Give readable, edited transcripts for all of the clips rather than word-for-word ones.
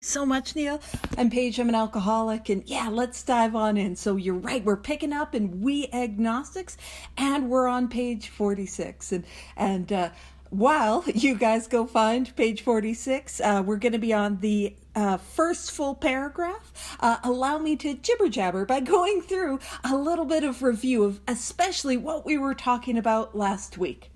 So much, Neil. I'm Paige. I'm an alcoholic, and yeah, let's dive on in. So you're right. We're picking up in We Agnostics, and we're on page 46. And while you guys go find page 46, we're going to be on the first full paragraph. Allow me to jibber-jabber by going through a little bit of review of especially what we were talking about last week.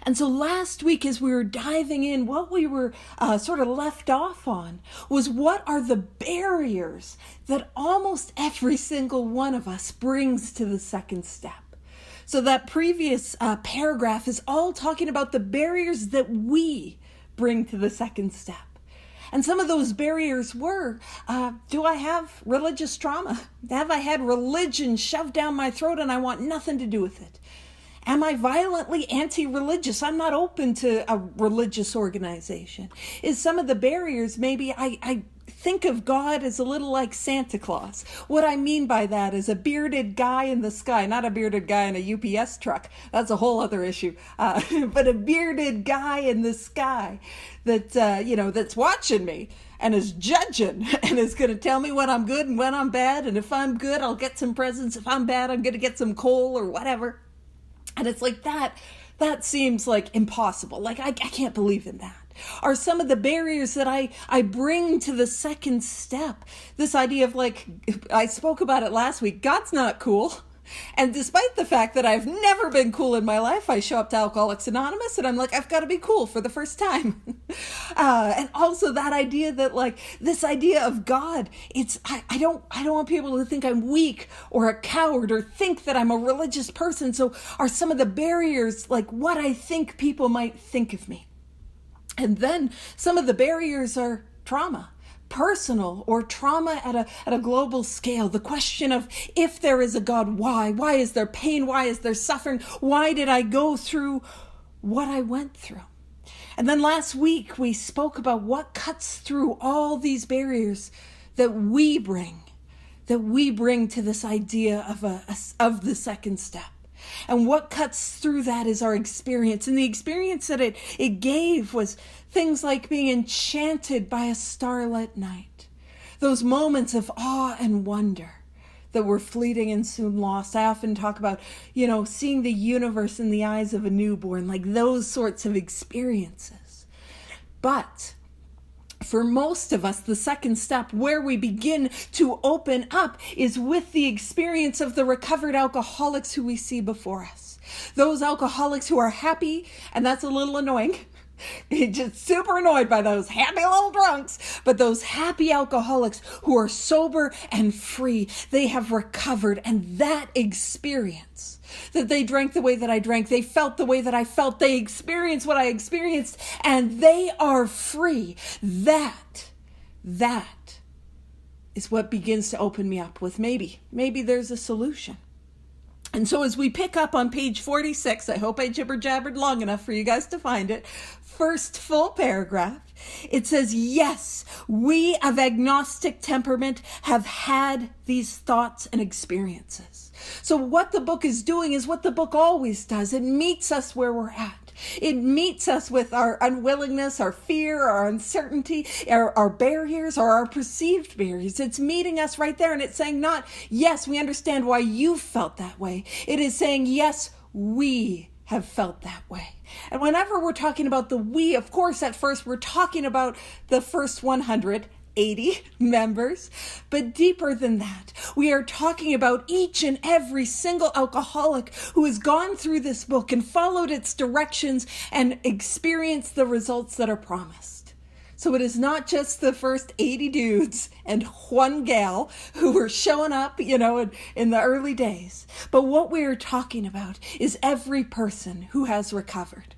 And so last week, as we were diving in, what we were sort of left off on was what are the barriers that almost every single one of us brings to the second step. So that previous paragraph is all talking about the barriers that we bring to the second step. And some of those barriers were, do I have religious trauma? Have I had religion shoved down my throat and I want nothing to do with it? Am I violently anti-religious? I'm not open to a religious organization. Is some of the barriers, maybe I think of God as a little like Santa Claus. What I mean by that is a bearded guy in the sky, not a bearded guy in a UPS truck. That's a whole other issue. But a bearded guy in the sky that, that's watching me and is judging and is going to tell me when I'm good and when I'm bad. And if I'm good, I'll get some presents. If I'm bad, I'm going to get some coal or whatever. And it's like that seems like impossible. Like I can't believe in that. Are some of the barriers that I bring to the second step. This idea of like, I spoke about it last week, God's not cool. And despite the fact that I've never been cool in my life, I show up to Alcoholics Anonymous and I'm like, I've got to be cool for the first time. And also that idea that like this idea of God, I don't want people to think I'm weak or a coward or think that I'm a religious person. So are some of the barriers like what I think people might think of me? And then some of the barriers are trauma. Personal or trauma at a global scale. The question of if there is a God, why? Why is there pain? Why is there suffering? Why did I go through what I went through? And then last week we spoke about what cuts through all these barriers that we bring to this idea of the second step. And what cuts through that is our experience. And the experience that it gave was things like being enchanted by a starlit night. Those moments of awe and wonder that were fleeting and soon lost. I often talk about, seeing the universe in the eyes of a newborn, like those sorts of experiences. But for most of us, the second step where we begin to open up is with the experience of the recovered alcoholics who we see before us. Those alcoholics who are happy, and that's a little annoying. Just super annoyed by those happy little drunks, but those happy alcoholics who are sober and free, they have recovered. And that experience, that they drank the way that I drank, they felt the way that I felt, they experienced what I experienced, and they are free. That is what begins to open me up with maybe there's a solution. And so as we pick up on page 46, I hope I jibber-jabbered long enough for you guys to find it, first full paragraph, it says, yes, we of agnostic temperament have had these thoughts and experiences. So what the book is doing is what the book always does. It meets us where we're at. It meets us with our unwillingness, our fear, our uncertainty, our barriers, or our perceived barriers. It's meeting us right there, and it's saying not, yes, we understand why you felt that way. It is saying, yes, we have felt that way. And whenever we're talking about the we, of course, at first we're talking about the first 180 members, but deeper than that, we are talking about each and every single alcoholic who has gone through this book and followed its directions and experienced the results that are promised. So it is not just the first 80 dudes and one gal who were showing up, in the early days. But what we are talking about is every person who has recovered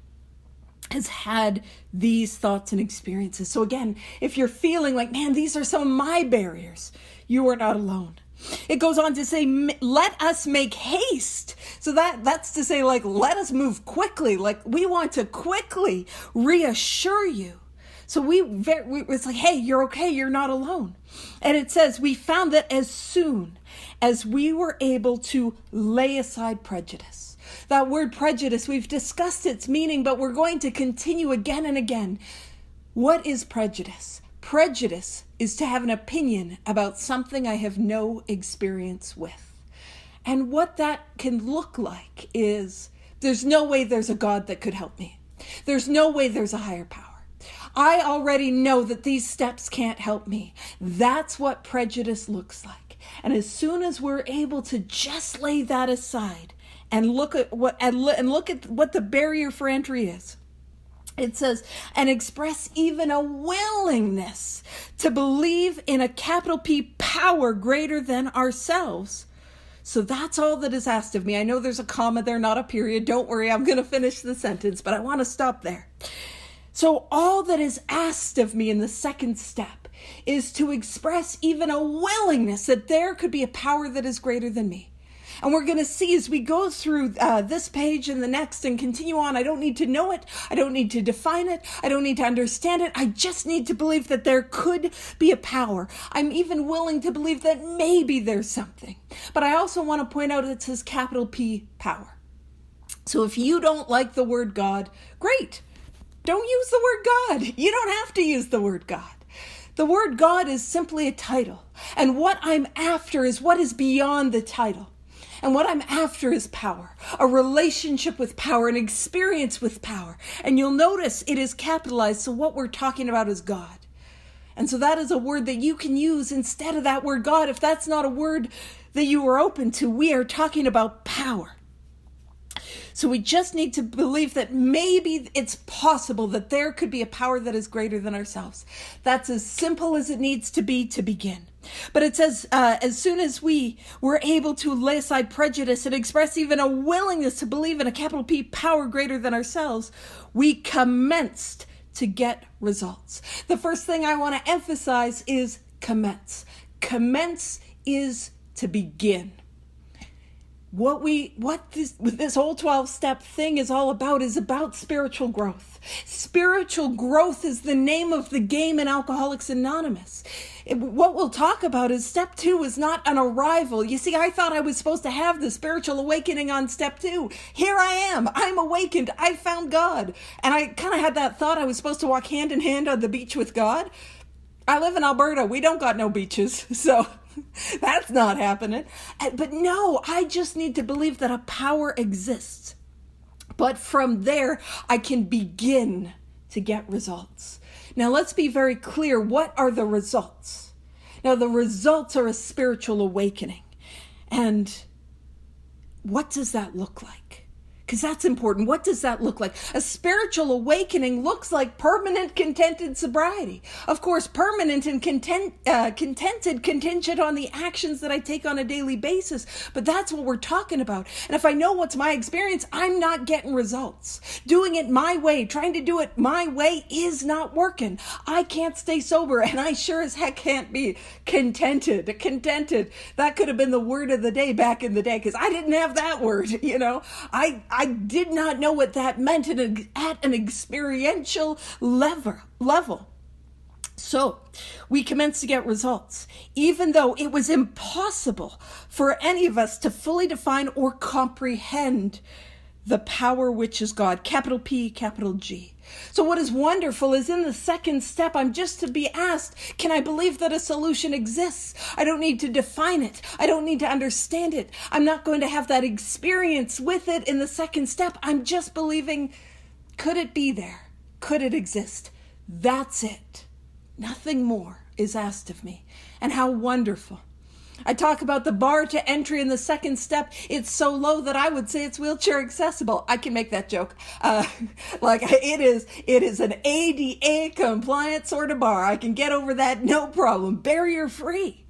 has had these thoughts and experiences. So again, if you're feeling like, man, these are some of my barriers, you are not alone. It goes on to say, let us make haste. So that's to say, like, let us move quickly. Like, we want to quickly reassure you. So it's like, hey, you're okay. You're not alone. And it says, we found that as soon as we were able to lay aside prejudice. That word prejudice, we've discussed its meaning, but we're going to continue again and again. What is prejudice? Prejudice is to have an opinion about something I have no experience with. And what that can look like is, there's no way there's a God that could help me. There's no way there's a higher power. I already know that these steps can't help me. That's what prejudice looks like. And as soon as we're able to just lay that aside and look at what the barrier for entry is, it says, and express even a willingness to believe in a capital P power greater than ourselves. So that's all that is asked of me. I know there's a comma there, not a period. Don't worry, I'm going to finish the sentence, but I want to stop there. So all that is asked of me in the second step is to express even a willingness that there could be a power that is greater than me. And we're going to see as we go through this page and the next and continue on, I don't need to know it. I don't need to define it. I don't need to understand it. I just need to believe that there could be a power. I'm even willing to believe that maybe there's something. But I also want to point out it says capital P power. So if you don't like the word God, great. Don't use the word God. You don't have to use the word God. The word God is simply a title. And what I'm after is what is beyond the title. And what I'm after is power, a relationship with power, an experience with power. And you'll notice it is capitalized, so what we're talking about is God. And so that is a word that you can use instead of that word God. If that's not a word that you are open to, we are talking about power. So we just need to believe that maybe it's possible that there could be a power that is greater than ourselves. That's as simple as it needs to be to begin. But it says, as soon as we were able to lay aside prejudice and express even a willingness to believe in a capital P power greater than ourselves, we commenced to get results. The first thing I want to emphasize is commence. Commence is to begin. What this whole 12-step thing is all about is about spiritual growth. Spiritual growth is the name of the game in Alcoholics Anonymous. What we'll talk about is step 2 is not an arrival. You see, I thought I was supposed to have the spiritual awakening on step 2. Here I am. I'm awakened. I found God. And I kind of had that thought I was supposed to walk hand in hand on the beach with God. I live in Alberta. We don't got no beaches. So that's not happening. But no, I just need to believe that a power exists. But from there, I can begin to get results. Now, let's be very clear. What are the results? Now, the results are a spiritual awakening. And what does that look like? Because that's important. What does that look like? A spiritual awakening looks like permanent, contented sobriety. Of course, permanent and contented, contingent on the actions that I take on a daily basis. But that's what we're talking about. And if I know what's my experience, I'm not getting results. Doing it my way, trying to do it my way is not working. I can't stay sober, and I sure as heck can't be contented. Contented. That could have been the word of the day back in the day, because I didn't have that word, you know. I did not know what that meant at an experiential level. So we commenced to get results, even though it was impossible for any of us to fully define or comprehend the power which is God, capital P, capital G. So what is wonderful is in the second step, I'm just to be asked, can I believe that a solution exists? I don't need to define it. I don't need to understand it. I'm not going to have that experience with it in the second step. I'm just believing, could it be there? Could it exist? That's it. Nothing more is asked of me. And how wonderful. I talk about the bar to entry in the second step. It's so low that I would say it's wheelchair accessible. I can make that joke. It is an ADA compliant sort of bar. I can get over that, no problem. Barrier free.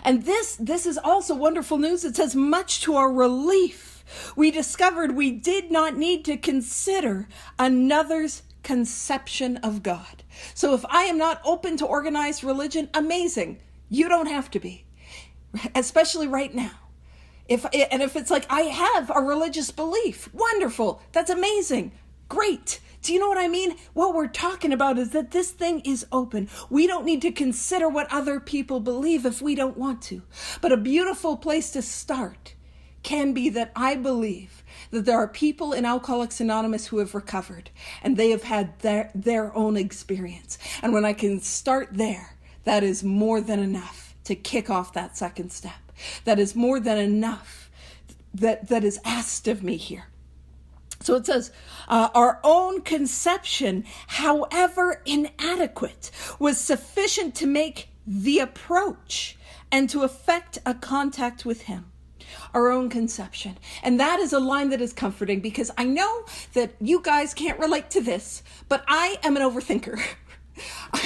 And this is also wonderful news. It says, much to our relief, we discovered we did not need to consider another's conception of God. So if I am not open to organized religion, amazing. You don't have to be, especially right now. If it's like, I have a religious belief, wonderful, that's amazing, great. Do you know what I mean? What we're talking about is that this thing is open. We don't need to consider what other people believe if we don't want to. But a beautiful place to start can be that I believe that there are people in Alcoholics Anonymous who have recovered, and they have had their own experience. And when I can start there, that is more than enough to kick off that second step. That is more than enough that is asked of me here. So it says, our own conception, however inadequate, was sufficient to make the approach and to effect a contact with him. Our own conception. And that is a line that is comforting, because I know that you guys can't relate to this, but I am an overthinker.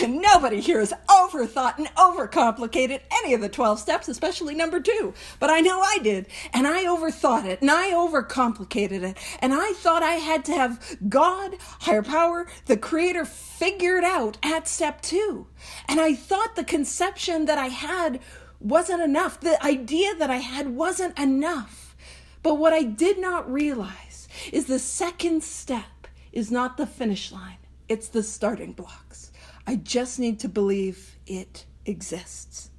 Nobody here has overthought and overcomplicated any of the 12 steps, especially number 2. But I know I did, and I overthought it, and I overcomplicated it, and I thought I had to have God, higher power, the Creator figured out at step 2. And I thought the conception that I had wasn't enough. The idea that I had wasn't enough. But what I did not realize is the second step is not the finish line. It's the starting blocks. I just need to believe it exists.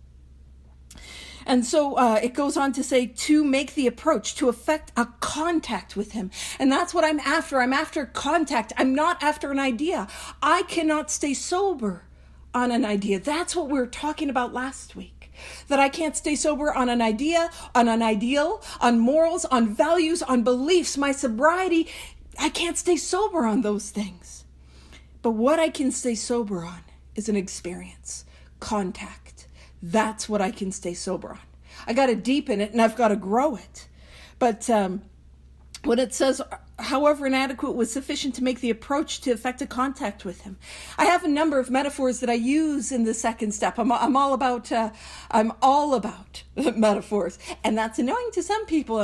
And so it goes on to say, to make the approach, to effect a contact with him. And that's what I'm after. I'm after contact. I'm not after an idea. I cannot stay sober on an idea. That's what we were talking about last week. That I can't stay sober on an idea, on an ideal, on morals, on values, on beliefs, my sobriety. I can't stay sober on those things. But what I can stay sober on is an experience, contact. That's what I can stay sober on. I got to deepen it and I've got to grow it. But when it says, however inadequate, was sufficient to make the approach to effect a contact with him. I have a number of metaphors that I use in the second step. I'm all about metaphors, and that's annoying to some people.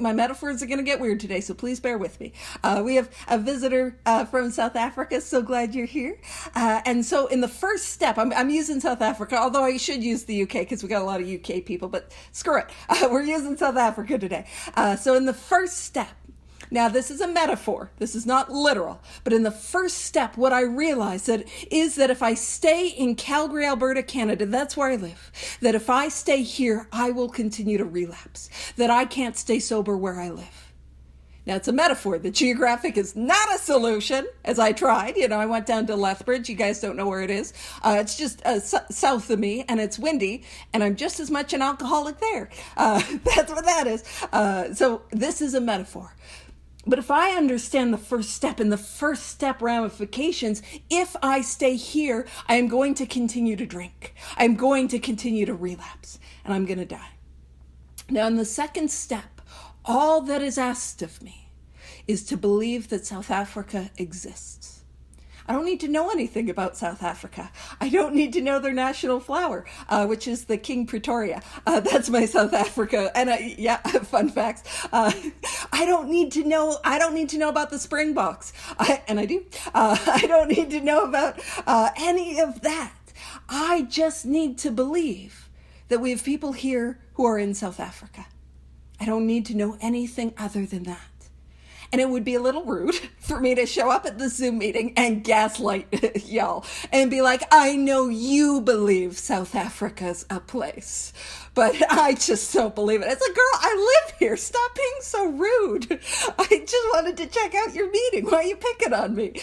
My metaphors are gonna get weird today, so please bear with me. We have a visitor from South Africa. So glad you're here. And so in the first step, I'm using South Africa, although I should use the UK because we got a lot of UK people. But screw it, we're using South Africa today. So in the first step. Now, this is a metaphor. This is not literal. But in the first step, what I realized is that if I stay in Calgary, Alberta, Canada, that's where I live, that if I stay here, I will continue to relapse, that I can't stay sober where I live. Now, it's a metaphor. The geographic is not a solution, as I tried. I went down to Lethbridge. You guys don't know where it is. It's just south of me, and it's windy, and I'm just as much an alcoholic there. That's what that is. So this is a metaphor. But if I understand the first step and the first step ramifications, if I stay here, I am going to continue to drink. I'm going to continue to relapse, and I'm going to die. Now, in the second step, all that is asked of me is to believe that South Africa exists. I don't need to know anything about South Africa. I don't need to know their national flower, which is the King Pretoria. That's my South Africa. And fun facts. I don't need to know about the Springboks. And I do. I don't need to know about any of that. I just need to believe that we have people here who are in South Africa. I don't need to know anything other than that. And it would be a little rude for me to show up at the Zoom meeting and gaslight y'all and be like, I know you believe South Africa's a place, but I just don't believe it. It's like, girl, I live here. Stop being so rude. I just wanted to check out your meeting. Why are you picking on me?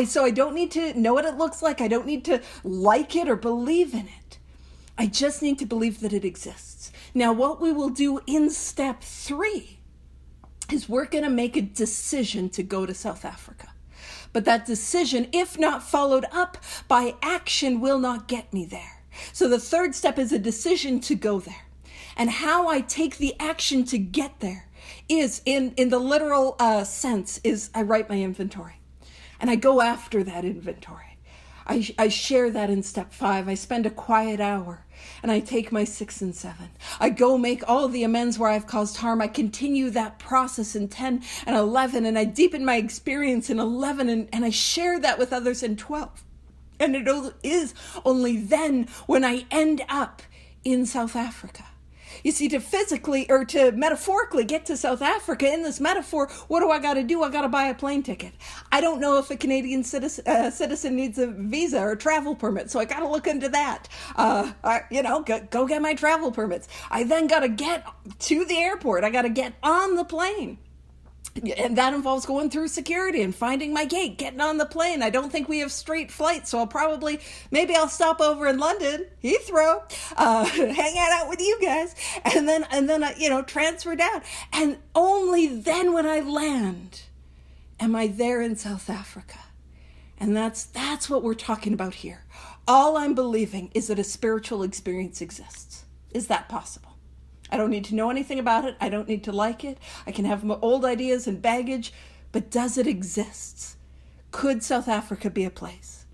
So I don't need to know what it looks like. I don't need to like it or believe in it. I just need to believe that it exists. Now, what we will do in step 3 is we're going to make a decision to go to South Africa. But that decision, if not followed up by action, will not get me there. So the third step is a decision to go there. And how I take the action to get there is, in the literal sense, is I write my inventory. And I go after that inventory. I share that in step 5. I spend a quiet hour and I take my 6 and 7. I go make all of the amends where I've caused harm. I continue that process in 10 and 11, and I deepen my experience in 11, and I share that with others in 12. And it is only then when I end up in South Africa You see, to physically or to metaphorically get to South Africa in this metaphor, what do I got to do? I got to buy a plane ticket. I don't know if a Canadian citizen needs a visa or travel permit, so I got to look into that. Go get my travel permits. I then got to get to the airport. I got to get on the plane. And that involves going through security and finding my gate, getting on the plane. I don't think we have straight flights, so maybe I'll stop over in London, Heathrow, hang out with you guys, and then transfer down. And only then when I land, am I there in South Africa. And that's what we're talking about here. All I'm believing is that a spiritual experience exists. Is that possible? I don't need to know anything about it. I don't need to like it. I can have my old ideas and baggage, but does it exist? Could South Africa be a place?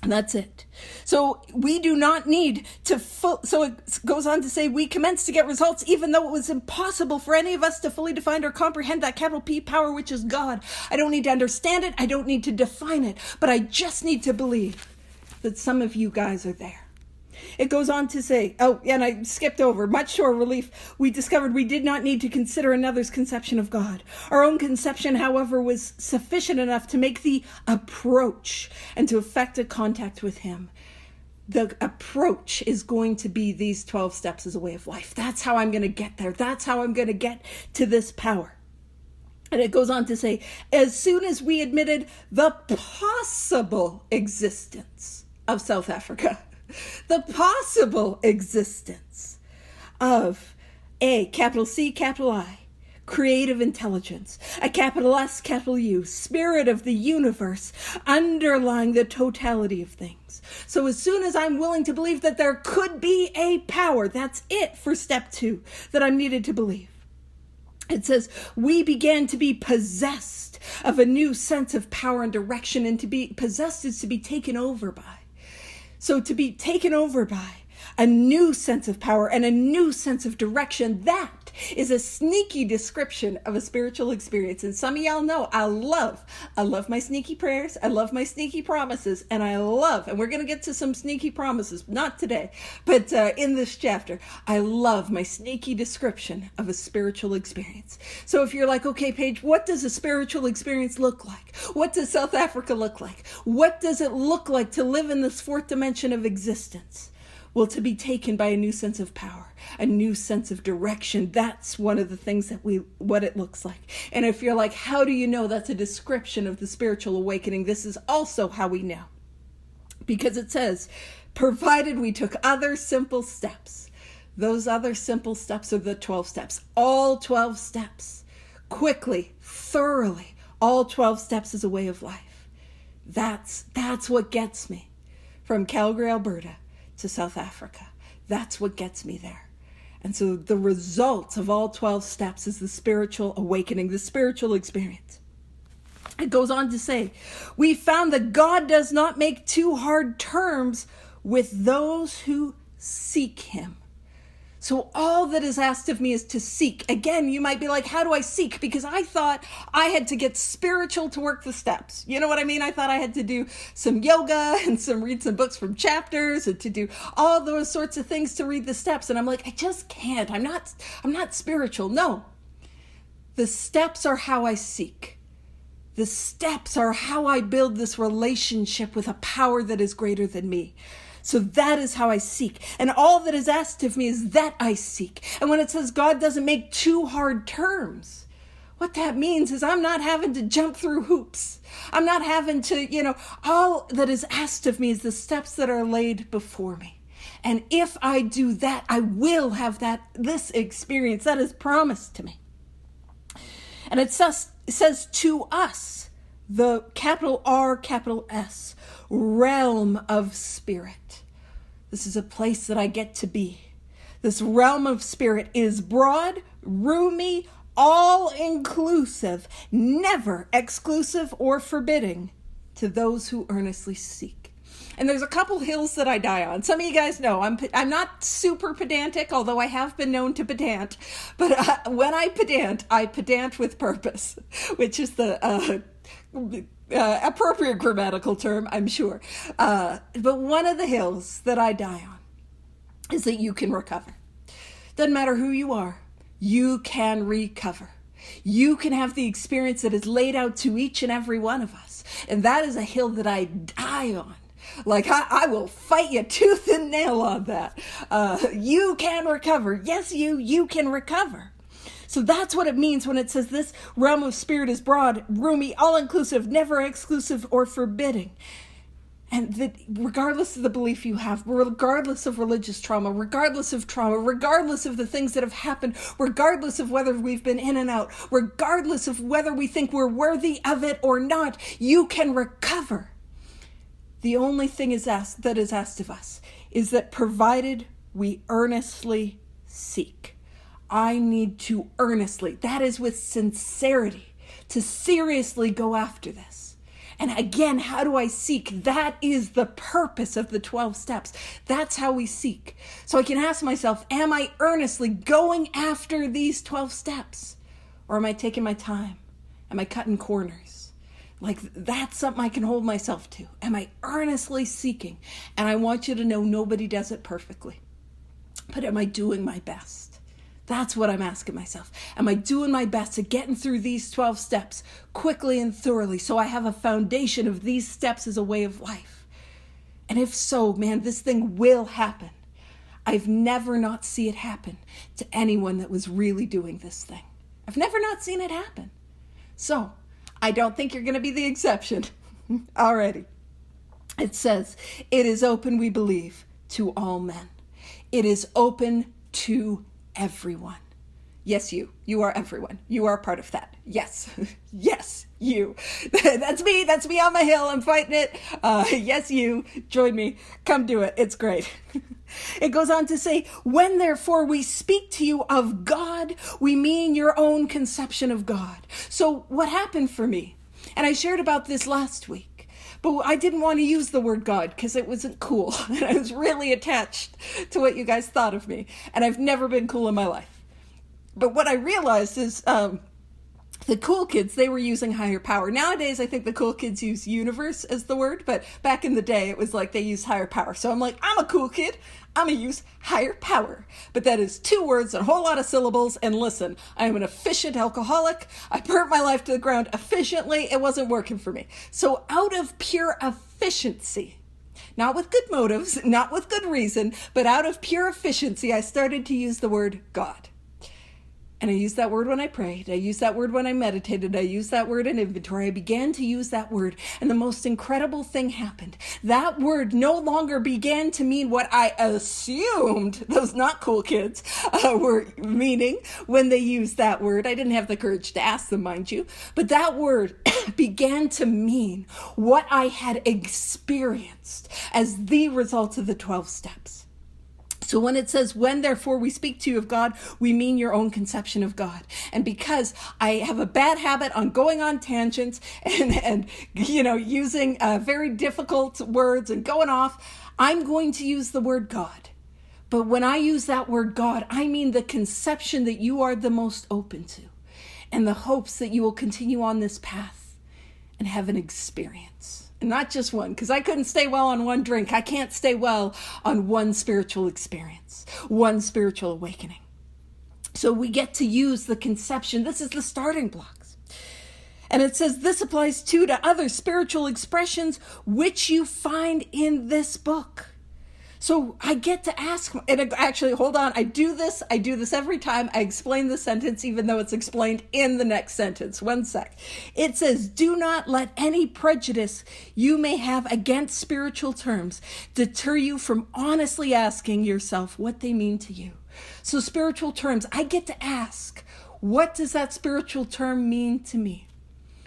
And that's it. So we do not need to, so it goes on to say, we commence to get results even though it was impossible for any of us to fully define or comprehend that capital P power, which is God. I don't need to understand it. I don't need to define it, but I just need to believe that some of you guys are there. It goes on to say, and I skipped over, much to our relief, we discovered we did not need to consider another's conception of God. Our own conception, however, was sufficient enough to make the approach and to effect a contact with him. The approach is going to be these 12 steps as a way of life. That's how I'm going to get there. That's how I'm going to get to this power. And it goes on to say, as soon as we admitted the possible existence of South Africa, the possible existence of a capital C, capital I, creative intelligence, a capital S, capital U, spirit of the universe underlying the totality of things. So as soon as I'm willing to believe that there could be a power, that's it for step 2 that I'm needed to believe. It says, we began to be possessed of a new sense of power and direction, and to be possessed is to be taken over by. So to be taken over by a new sense of power and a new sense of direction, that is a sneaky description of a spiritual experience. And some of y'all know I love my sneaky prayers. I love my sneaky promises. And we're going to get to some sneaky promises, not today, but in this chapter, I love my sneaky description of a spiritual experience. So if you're like, okay, Paige, what does a spiritual experience look like? What does South Africa look like? What does it look like to live in this 4th dimension of existence? Well, to be taken by a new sense of power, a new sense of direction. That's one of the things what it looks like. And if you're like, how do you know that's a description of the spiritual awakening? This is also how we know. Because it says, provided we took other simple steps. Those other simple steps are the 12 steps. All 12 steps. Quickly, thoroughly. All 12 steps is a way of life. That's what gets me from Calgary, Alberta, to South Africa. That's what gets me there. And so the result of all 12 steps is the spiritual awakening, the spiritual experience. It goes on to say, we found that God does not make too hard terms with those who seek him. So all that is asked of me is to seek. Again, you might be like, how do I seek? Because I thought I had to get spiritual to work the steps. You know what I mean? I thought I had to do some yoga and read some books from chapters and to do all those sorts of things to read the steps. And I'm like, I just can't. I'm not spiritual. No. The steps are how I seek. The steps are how I build this relationship with a power that is greater than me. So that is how I seek. And all that is asked of me is that I seek. And when it says God doesn't make too hard terms, what that means is I'm not having to jump through hoops. I'm not having to, all that is asked of me is the steps that are laid before me. And if I do that, I will have this experience that is promised to me. And it says to us, the capital R, capital S, realm of spirit. This is a place that I get to be. This realm of spirit is broad, roomy, all-inclusive, never exclusive or forbidding to those who earnestly seek. And there's a couple hills that I die on. Some of you guys know I'm not super pedantic, although I have been known to pedant. But when I pedant with purpose, which is the appropriate grammatical term, I'm sure. But one of the hills that I die on is that you can recover. Doesn't matter who you are, you can recover. You can have the experience that is laid out to each and every one of us. And that is a hill that I die on. Like, I will fight you tooth and nail on that. You can recover. Yes, you can recover. So that's what it means when it says this realm of spirit is broad, roomy, all-inclusive, never exclusive or forbidding. And that regardless of the belief you have, regardless of religious trauma, regardless of the things that have happened, regardless of whether we've been in and out, regardless of whether we think we're worthy of it or not, you can recover. The only thing that is asked of us is that provided we earnestly seek. I need to earnestly, that is with sincerity, to seriously go after this. And again, how do I seek? That is the purpose of the 12 steps. That's how we seek. So I can ask myself, am I earnestly going after these 12 steps? Or am I taking my time? Am I cutting corners? Like, that's something I can hold myself to. Am I earnestly seeking? And I want you to know nobody does it perfectly. But am I doing my best? That's what I'm asking myself. Am I doing my best at getting through these 12 steps quickly and thoroughly so I have a foundation of these steps as a way of life? And if so, man, this thing will happen. I've never not seen it happen to anyone that was really doing this thing. I've never not seen it happen. So I don't think you're going to be the exception. Alrighty. It says, it is open, we believe, to all men. It is open to everyone. Yes, you are everyone. You are part of that. Yes. Yes, you. That's me on my hill. I'm fighting it. Yes, you. Join me. Come do it. It's great. It goes on to say, when therefore we speak to you of God, we mean your own conception of God. So what happened for me? And I shared about this last week. But I didn't want to use the word God because it wasn't cool. And I was really attached to what you guys thought of me. And I've never been cool in my life. But what I realized is the cool kids, they were using higher power. Nowadays, I think the cool kids use universe as the word. But back in the day, it was like they used higher power. So I'm like, I'm a cool kid. I'm going to use higher power. But that is 2 words and a whole lot of syllables. And listen, I am an efficient alcoholic. I burnt my life to the ground efficiently. It wasn't working for me. So out of pure efficiency, not with good motives, not with good reason, but out of pure efficiency, I started to use the word God. And I used that word when I prayed. I used that word when I meditated. I used that word in inventory. I began to use that word. And the most incredible thing happened. That word no longer began to mean what I assumed those not cool kids were meaning when they used that word. I didn't have the courage to ask them, mind you. But that word began to mean what I had experienced as the result of the 12 steps. So when it says, when therefore we speak to you of God, we mean your own conception of God. And because I have a bad habit on going on tangents and using very difficult words and going off, I'm going to use the word God. But when I use that word God, I mean the conception that you are the most open to and the hopes that you will continue on this path and have an experience. Not just one, because I couldn't stay well on one drink. I can't stay well on one spiritual experience, one spiritual awakening. So we get to use the conception. This is the starting blocks. And it says this applies too to other spiritual expressions which you find in this book. So I get to ask, and actually, hold on, I do this every time I explain the sentence, even though it's explained in the next sentence. 1 sec. It says, do not let any prejudice you may have against spiritual terms deter you from honestly asking yourself what they mean to you. So spiritual terms, I get to ask, what does that spiritual term mean to me?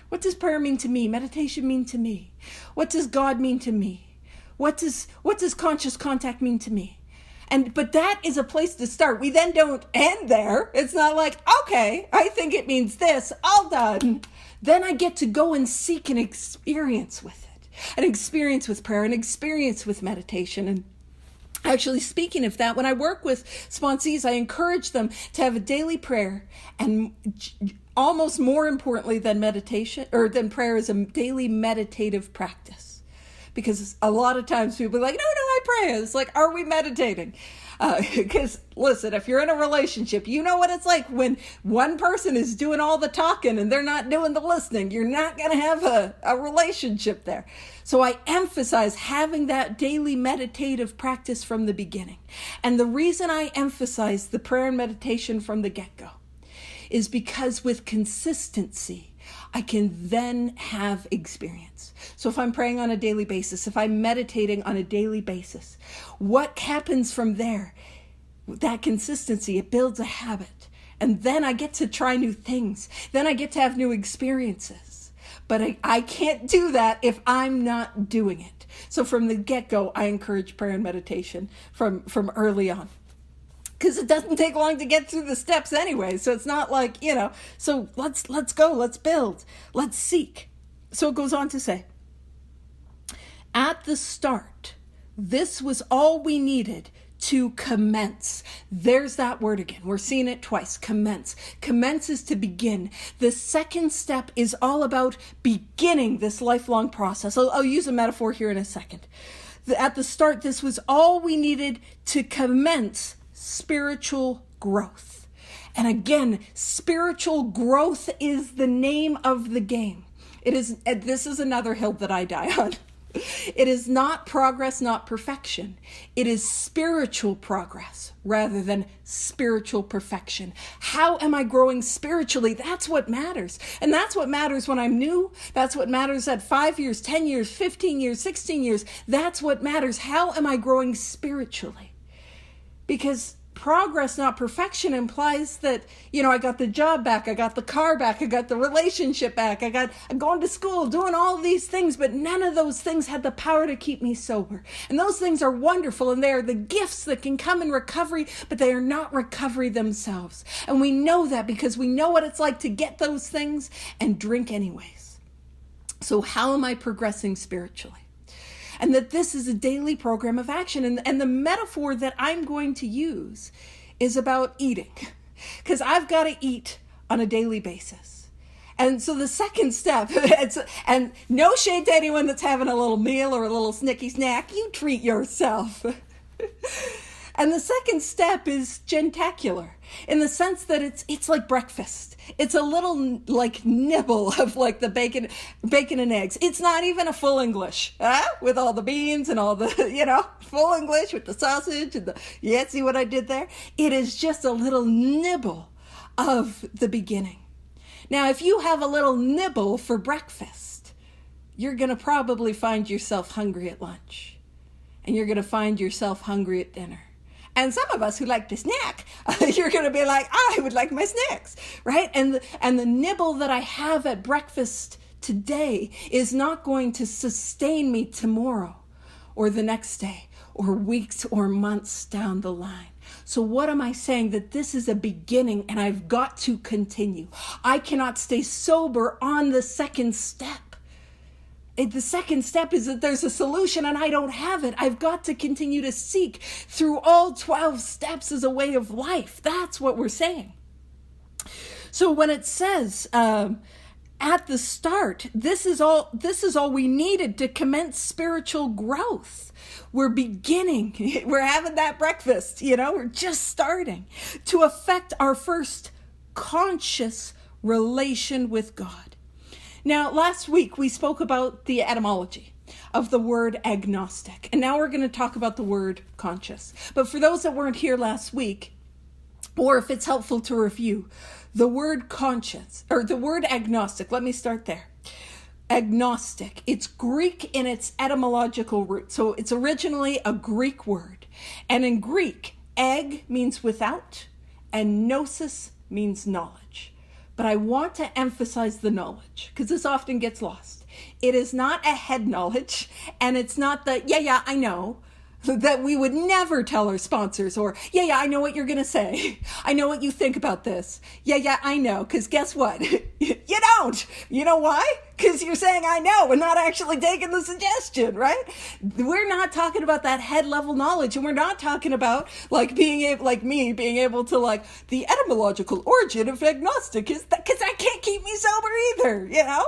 What does prayer mean to me? Meditation mean to me? What does God mean to me? What does conscious contact mean to me? But that is a place to start. We then don't end there. It's not like, okay, I think it means this, all done. Then I get to go and seek an experience with it, an experience with prayer, an experience with meditation. And actually, speaking of that, when I work with sponsees, I encourage them to have a daily prayer, and almost more importantly than meditation or than prayer is a daily meditative practice. because a lot of times people are like, no, I pray. It's like, are we meditating? Because listen, if you're in a relationship, you know what it's like when one person is doing all the talking and they're not doing the listening. You're not going to have a relationship there. So I emphasize having that daily meditative practice from the beginning. And the reason I emphasize the prayer and meditation from the get-go is because with consistency, I can then have experience. So if I'm praying on a daily basis, if I'm meditating on a daily basis, what happens from there? That consistency, it builds a habit. And then I get to try new things. Then I get to have new experiences. But I can't do that if I'm not doing it. So from the get-go, I encourage prayer and meditation from early on. Because it doesn't take long to get through the steps anyway. So it's not like, so let's go, let's build, let's seek. So it goes on to say, at the start, this was all we needed to commence. There's that word again. We're seeing it twice. Commence. Commence is to begin. The second step is all about beginning this lifelong process. I'll use a metaphor here in a second. At the start, this was all we needed to commence spiritual growth. And again, spiritual growth is the name of the game. This is another hill that I die on. It is not progress, not perfection. It is spiritual progress rather than spiritual perfection. How am I growing spiritually? That's what matters. And that's what matters when I'm new. That's what matters at 5 years, 10 years, 15 years, 16 years. That's what matters. How am I growing spiritually? Because progress, not perfection, implies that, I got the job back, I got the car back, I got the relationship back, I'm going to school, doing all these things, but none of those things had the power to keep me sober. And those things are wonderful, and they are the gifts that can come in recovery, but they are not recovery themselves. And we know that because we know what it's like to get those things and drink anyways. So how am I progressing spiritually? And that this is a daily program of action. And the metaphor that I'm going to use is about eating. Because I've got to eat on a daily basis. And so the second step, and no shade to anyone that's having a little meal or a little snicky snack, you treat yourself. And the second step is jentacular, in the sense that it's like breakfast. It's a little like nibble of like the bacon and eggs. It's not even a full English, with all the beans and all the, full English with the sausage and see what I did there? It is just a little nibble of the beginning. Now, if you have a little nibble for breakfast, you're going to probably find yourself hungry at lunch, and you're going to find yourself hungry at dinner. And some of us who like to snack, you're going to be like, I would like my snacks, right? And the nibble that I have at breakfast today is not going to sustain me tomorrow or the next day or weeks or months down the line. So what am I saying? That this is a beginning and I've got to continue. I cannot stay sober on the second step. The second step is that there's a solution and I don't have it. I've got to continue to seek through all 12 steps as a way of life. That's what we're saying. So when it says at the start, this is all we needed to commence spiritual growth. We're beginning. We're having that breakfast, we're just starting to affect our first conscious relation with God. Now, last week we spoke about the etymology of the word agnostic, and now we're going to talk about the word conscious. But for those that weren't here last week, or if it's helpful to review, the word conscious, or the word agnostic, let me start there. Agnostic, it's Greek in its etymological root. So it's originally a Greek word. And in Greek, ag means without, and gnosis means knowledge. But I want to emphasize the knowledge, because this often gets lost. It is not a head knowledge, and it's not the, I know. that we would never tell our sponsors, or, yeah, I know what you're going to say. I know what you think about this. Yeah, I know. Because guess what? You don't. You know why? Because you're saying I know and not actually taking the suggestion, right? We're not talking about that head level knowledge, and we're not talking about like being able to like the etymological origin of agnostic is that because that can't keep me sober either, you know?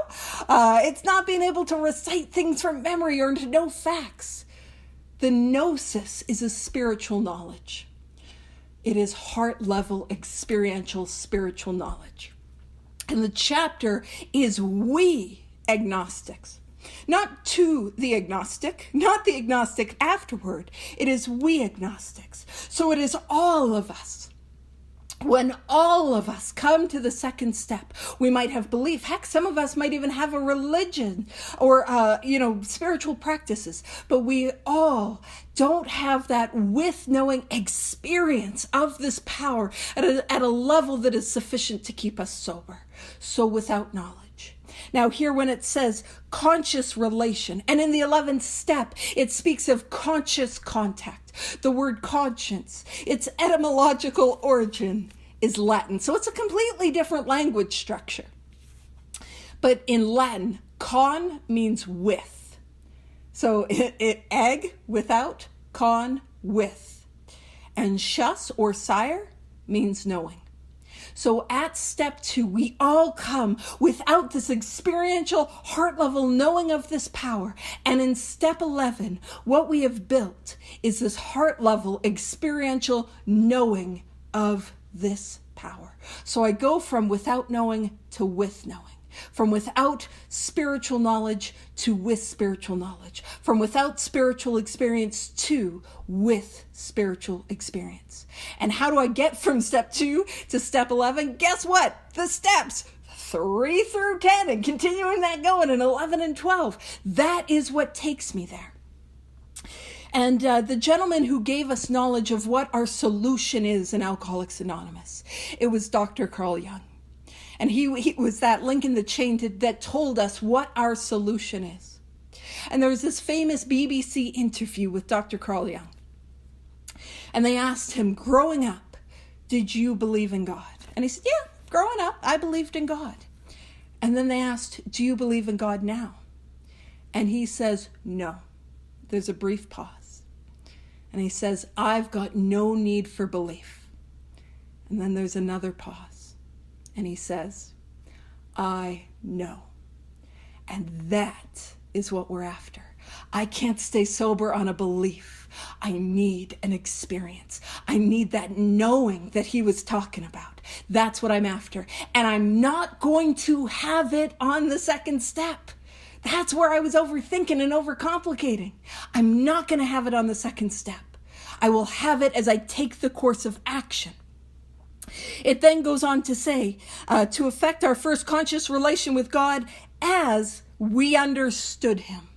It's not being able to recite things from memory or to know facts. The gnosis is a spiritual knowledge. It is heart level, experiential, spiritual knowledge. And the chapter is we agnostics. Not to the agnostic, not the agnostic afterward. It is we agnostics. So it is all of us. When all of us come to the second step, we might have belief. Heck, some of us might even have a religion or, spiritual practices. But we all don't have that with knowing experience of this power at a level that is sufficient to keep us sober. So without knowledge. Now here when it says conscious relation, and in the 11th step, it speaks of conscious contact. The word conscience, its etymological origin is Latin. So it's a completely different language structure. But in Latin, con means with. So egg, without, con, with. And shus or sire means knowing. So at step 2, we all come without this experiential heart level knowing of this power. And in step 11, what we have built is this heart level experiential knowing of this power. So I go from without knowing to with knowing. From without spiritual knowledge to with spiritual knowledge. From without spiritual experience to with spiritual experience. And how do I get from step 2 to step 11? Guess what? The steps 3 through 10 and continuing that going in 11 and 12. That is what takes me there. And the gentleman who gave us knowledge of what our solution is in Alcoholics Anonymous, it was Dr. Carl Jung. And he was that link in the chain that told us what our solution is. And there was this famous BBC interview with Dr. Carl Jung. And they asked him, growing up, did you believe in God? And he said, yeah, growing up, I believed in God. And then they asked, do you believe in God now? And he says, no. There's a brief pause. And he says, I've got no need for belief. And then there's another pause. And he says, I know. And that is what we're after. I can't stay sober on a belief. I need an experience. I need that knowing that he was talking about. That's what I'm after. And I'm not going to have it on the second step. That's where I was overthinking and overcomplicating. I'm not going to have it on the second step. I will have it as I take the course of action. It then goes on to say, to affect our first conscious relation with God as we understood him.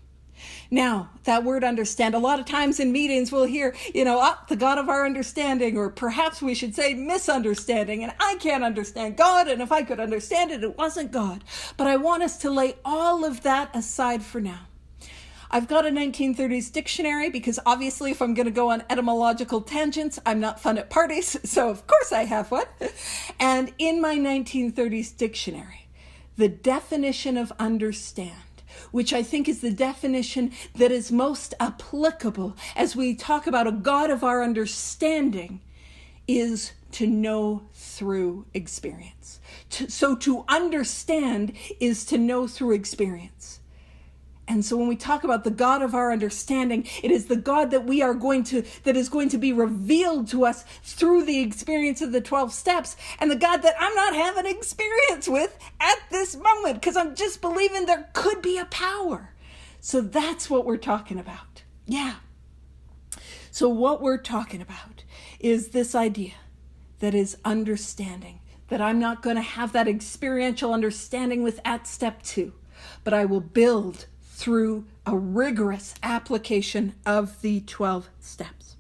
Now, that word understand, a lot of times in meetings we'll hear, the God of our understanding, or perhaps we should say misunderstanding, and I can't understand God, and if I could understand it, it wasn't God. But I want us to lay all of that aside for now. I've got a 1930s dictionary because obviously if I'm going to go on etymological tangents, I'm not fun at parties, so of course I have one. And in my 1930s dictionary, the definition of understand, which I think is the definition that is most applicable as we talk about a God of our understanding, is to know through experience. So to understand is to know through experience. And so when we talk about the God of our understanding, it is the God that is going to be revealed to us through the experience of the 12 steps, and the God that I'm not having experience with at this moment because I'm just believing there could be a power. So that's what we're talking about. Yeah. So what we're talking about is this idea that is understanding, that I'm not going to have that experiential understanding with at step 2, but I will build through a rigorous application of the 12 steps.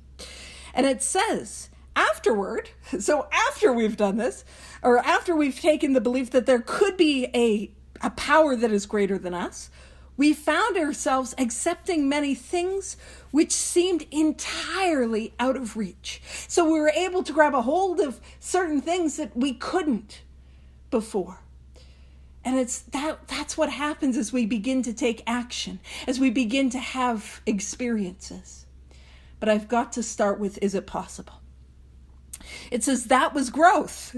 And it says afterward, so after we've done this, or after we've taken the belief that there could be a power that is greater than us, we found ourselves accepting many things which seemed entirely out of reach. So we were able to grab a hold of certain things that we couldn't before. And that's what happens as we begin to take action, as we begin to have experiences. But I've got to start with, is it possible? It says that was growth.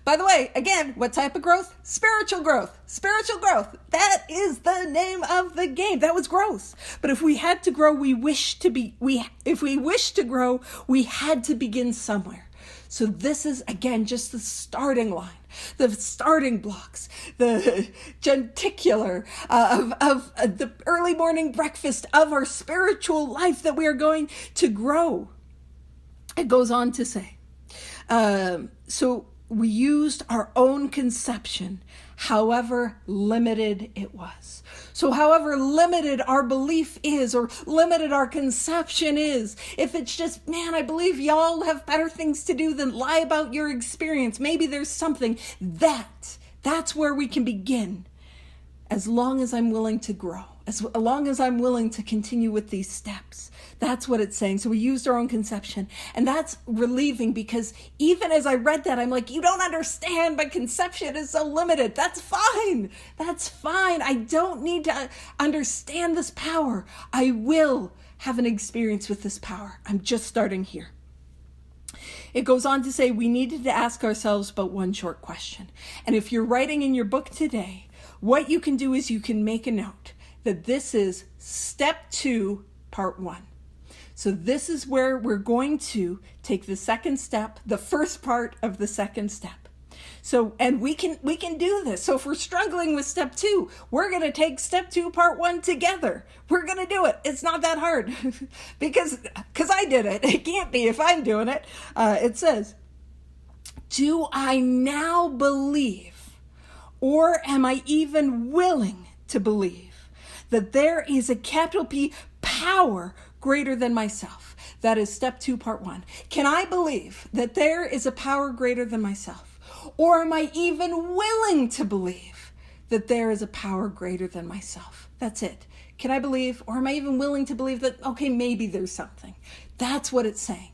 By the way, again, what type of growth? Spiritual growth. Spiritual growth. That is the name of the game. That was growth. But if we had to grow, if we wish to grow, we had to begin somewhere. So this is, again, just the starting line, the starting blocks, the jentacular of the early morning breakfast of our spiritual life that we are going to grow. It goes on to say, so we used our own conception, however limited it was. So however limited our belief is, or limited our conception is, if it's just, man, I believe y'all have better things to do than lie about your experience. Maybe there's something that's where we can begin. As long as I'm willing to grow, as long as I'm willing to continue with these steps. That's what it's saying. So we used our own conception. And that's relieving, because even as I read that, I'm like, you don't understand. My conception is so limited. That's fine. That's fine. I don't need to understand this power. I will have an experience with this power. I'm just starting here. It goes on to say we needed to ask ourselves but one short question. And if you're writing in your book today, what you can do is you can make a note that this is step 2, part 1. So this is where we're going to take the second step, the first part of the second step. So, and we can do this. So if we're struggling with step 2, we're going to take step 2, part 1 together. We're going to do it. It's not that hard because I did it. It can't be if I'm doing it. It says, do I now believe, or am I even willing to believe that there is a capital P power greater than myself? That is step 2, part 1. Can I believe that there is a power greater than myself? Or am I even willing to believe that there is a power greater than myself? That's it. Can I believe, or am I even willing to believe that, okay, maybe there's something? That's what it's saying.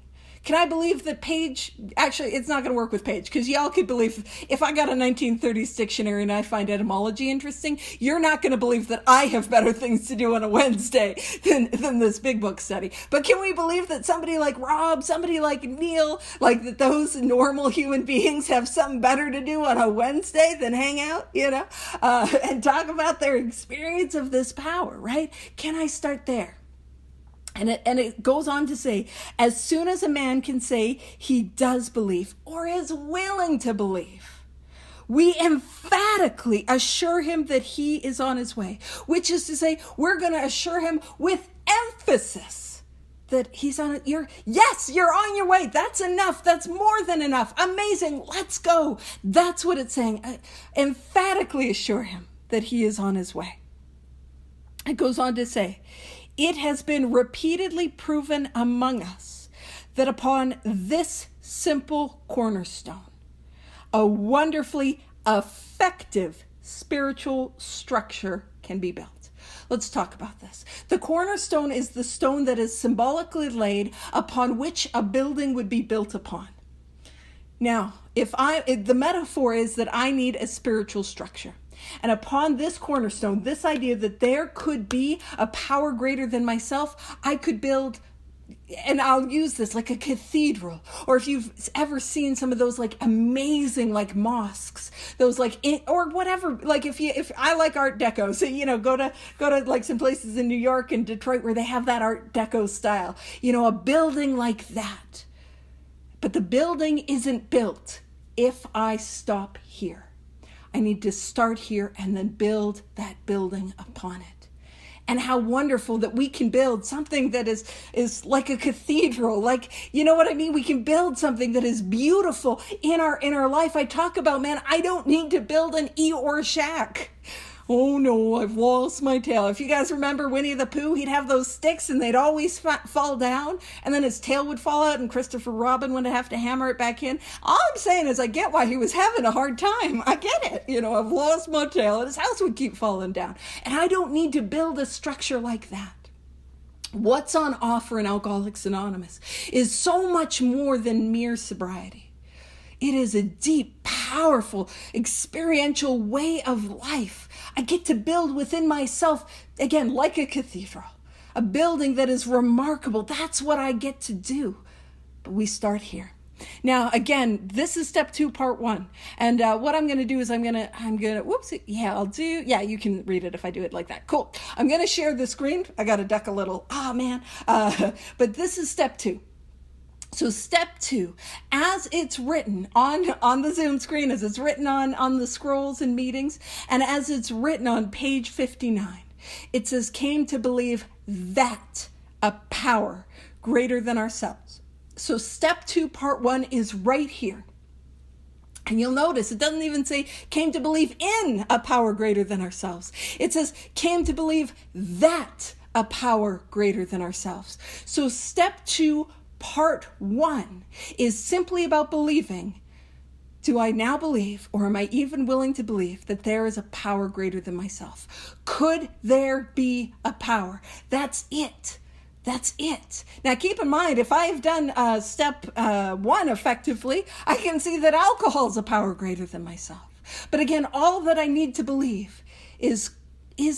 Can I believe that Paige, actually, it's not going to work with Paige, because y'all could believe, if I got a 1930s dictionary and I find etymology interesting, you're not going to believe that I have better things to do on a Wednesday than this big book study. But can we believe that somebody like Rob, somebody like Neil, like that those normal human beings have something better to do on a Wednesday than hang out, and talk about their experience of this power, right? Can I start there? And it goes on to say, as soon as a man can say he does believe or is willing to believe, we emphatically assure him that he is on his way, which is to say, we're going to assure him with emphasis that he's on it. You're on your way. That's enough. That's more than enough. Amazing. Let's go. That's what it's saying. Emphatically assure him that he is on his way. It goes on to say, it has been repeatedly proven among us that upon this simple cornerstone, a wonderfully effective spiritual structure can be built. Let's talk about this. The cornerstone is the stone that is symbolically laid upon which a building would be built upon. Now, the metaphor is that I need a spiritual structure. And upon this cornerstone, this idea that there could be a power greater than myself, I could build, and I'll use this like a cathedral, or if you've ever seen some of those like amazing like mosques, those like or whatever, like if I like Art Deco, so go to like some places in New York and Detroit where they have that Art Deco style, a building like that. But the building isn't built if I stop here. I need to start here and then build that building upon it. And how wonderful that we can build something that is like a cathedral. Like, you know what I mean? We can build something that is beautiful in our life. I talk about, man, I don't need to build an Eeyore shack. Oh no, I've lost my tail. If you guys remember Winnie the Pooh, he'd have those sticks and they'd always fall down, and then his tail would fall out and Christopher Robin would have to hammer it back in. All I'm saying is I get why he was having a hard time. I get it. You know, I've lost my tail, and his house would keep falling down. And I don't need to build a structure like that. What's on offer in Alcoholics Anonymous is so much more than mere sobriety. It is a deep, powerful, experiential way of life. I get to build within myself, again, like a cathedral, a building that is remarkable. That's what I get to do. But we start here. Now, again, this is step 2, part 1. And what I'm going to do is I'm going to, whoops, yeah, you can read it if I do it like that. Cool. I'm going to share the screen. I got to duck a little, but this is step 2. So step 2, as it's written on the Zoom screen, as it's written on the scrolls and meetings, and as it's written on page 59, it says, came to believe that a power greater than ourselves. So step 2, part 1 is right here. And you'll notice it doesn't even say came to believe in a power greater than ourselves. It says came to believe that a power greater than ourselves. So step 2, part 1 is simply about believing. Do I now believe, or am I even willing to believe, that there is a power greater than myself? Could there be a power? That's it. That's it. Now, keep in mind, if I've done step 1 effectively, I can see that alcohol is a power greater than myself. But again, all that I need to believe is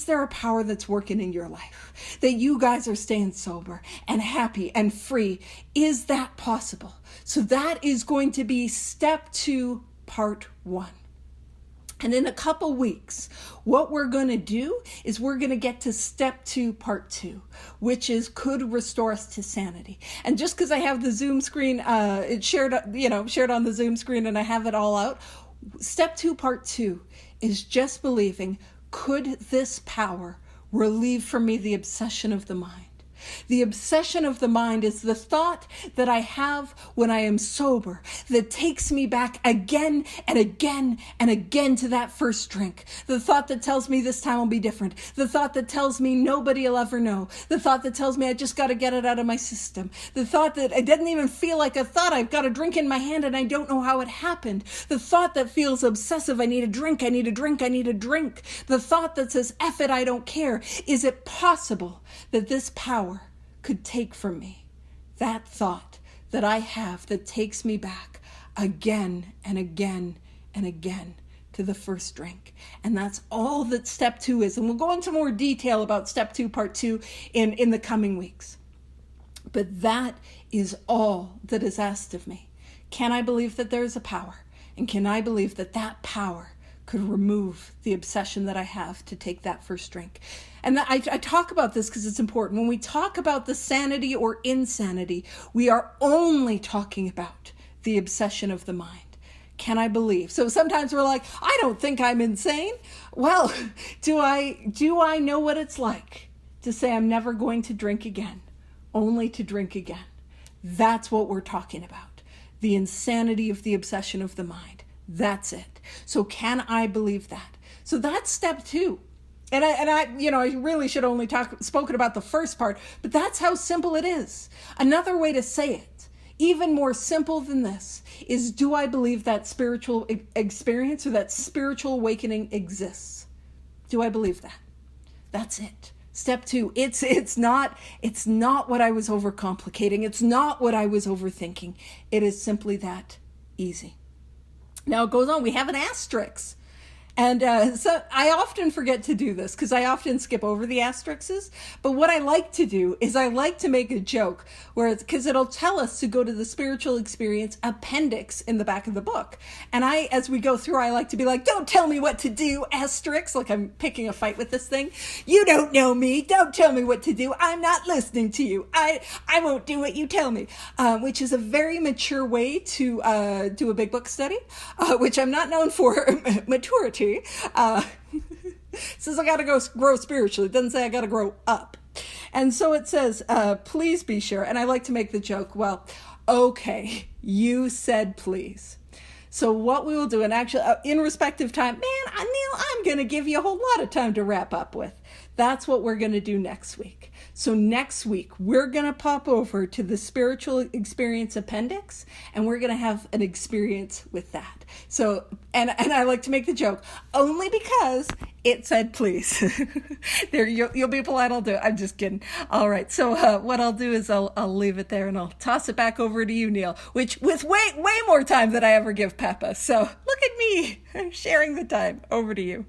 there a power that's working in your life? That you guys are staying sober and happy and free? Is that possible? So that is going to be step 2, part 1. And in a couple weeks, what we're going to do is we're going to get to step 2, part 2, which is could restore us to sanity. And just because I have the Zoom screen, it's shared on the Zoom screen, and I have it all out. Step 2, part 2 is just believing, could this power relieve from me the obsession of the mind? The obsession of the mind is the thought that I have when I am sober that takes me back again and again and again to that first drink. The thought that tells me this time will be different. The thought that tells me nobody will ever know. The thought that tells me I just got to get it out of my system. The thought that it didn't even feel like a thought. I've got a drink in my hand and I don't know how it happened. The thought that feels obsessive. I need a drink. I need a drink. I need a drink. The thought that says, F it, I don't care. Is it possible that this power could take from me that thought that I have that takes me back again and again and again to the first drink? And that's all that step 2 is. And we'll go into more detail about step 2, part 2 in the coming weeks. But that is all that is asked of me. Can I believe that there is a power? And can I believe that that power could remove the obsession that I have to take that first drink? And I talk about this because it's important. When we talk about the sanity or insanity, we are only talking about the obsession of the mind. Can I believe? So sometimes we're like, I don't think I'm insane. Well, do I know what it's like to say I'm never going to drink again, only to drink again? That's what we're talking about. The insanity of the obsession of the mind. That's it. So can I believe that? So that's step 2. And I really should only spoken about the first part, but that's how simple it is. Another way to say it, even more simple than this, is do I believe that spiritual experience or that spiritual awakening exists? Do I believe that? That's it. Step 2, it's not what I was overcomplicating. It's not what I was overthinking. It is simply that easy. Now it goes on. We have an asterisk. And so I often forget to do this because I often skip over the asterisks. But what I like to do is I like to make a joke because it'll tell us to go to the spiritual experience appendix in the back of the book. And as we go through, I like to be like, don't tell me what to do, asterisk, like I'm picking a fight with this thing. You don't know me. Don't tell me what to do. I'm not listening to you. I won't do what you tell me, which is a very mature way to do a big book study, which I'm not known for maturity. Says I got to grow spiritually. It doesn't say I got to grow up. And so it says, please be sure. And I like to make the joke, well, okay, you said please. So what we will do, and actually in respective time, man, Neil, I'm I'm going to give you a whole lot of time to wrap up with. That's what we're going to do next week. So next week, we're going to pop over to the spiritual experience appendix, and we're going to have an experience with that. So, and I like to make the joke, only because it said please. There, you'll be polite, I'll do it. I'm just kidding. All right, so what I'll do is I'll leave it there, and I'll toss it back over to you, Neil, which with way more time than I ever give Peppa. So look at me, I'm sharing the time. Over to you.